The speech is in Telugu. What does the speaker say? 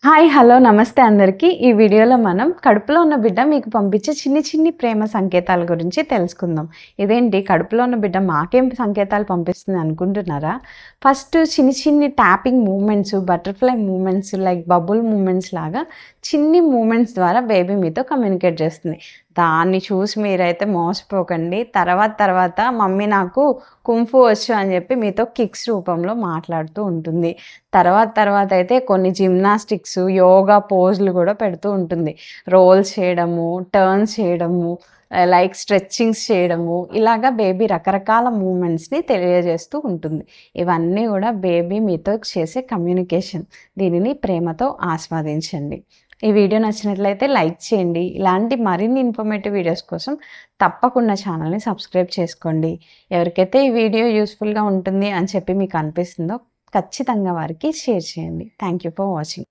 హాయ్! హలో! నమస్తే అందరికీ. ఈ వీడియోలో మనం కడుపులో ఉన్న బిడ్డ మీకు పంపించే చిన్ని ప్రేమ సంకేతాల గురించి తెలుసుకుందాం. ఇదేంటి కడుపులో ఉన్న బిడ్డ మాకేం సంకేతాలు పంపిస్తుంది అనుకుంటున్నారా? ఫస్ట్ చిన్ని tapping movements, butterfly movements like bubble movements లాగా చిన్ని మూవ్‌మెంట్స్ ద్వారా బేబీ మీతో కమ్యూనికేట్ చేస్తుంది. దాన్ని చూసి మీరైతే మోసపోకండి. తర్వాత మమ్మీ నాకు కుంఫు వచ్చు అని చెప్పి మీతో కిక్స్ రూపంలో మాట్లాడుతూ ఉంటుంది. తర్వాత అయితే కొన్ని జిమ్నాస్టిక్స్, యోగా పోజులు గూడా పెడుతూ ఉంటుంది. రోల్స్ చేయడము, టర్న్స్ చేయడము, లైక్ స్ట్రెచింగ్స్ చేయడము, ఇలాగా బేబీ రకరకాల మూవ్‌మెంట్స్‌ని తెలియజేస్తూ ఉంటుంది. ఇవన్నీ గూడా బేబీ మీతో చేసే కమ్యూనికేషన్. దీనిని ప్రేమతో ఆస్వాదించండి. ఈ వీడియో నచ్చినట్లయితే లైక్ చేయండి. ఇలాంటి మరిన్ని ఇన్ఫర్మేటివ్ వీడియోస్ కోసం తప్పకుండా ఛానల్‌ని సబ్స్క్రైబ్ చేసుకోండి. ఎవరికైతే ఈ వీడియో యూజ్‌ఫుల్‌గా ఉంటుంది అని చెప్పి మీకు అనిపిస్తుందో ఖచ్చితంగా వారికి షేర్ చేయండి. Thank you for watching.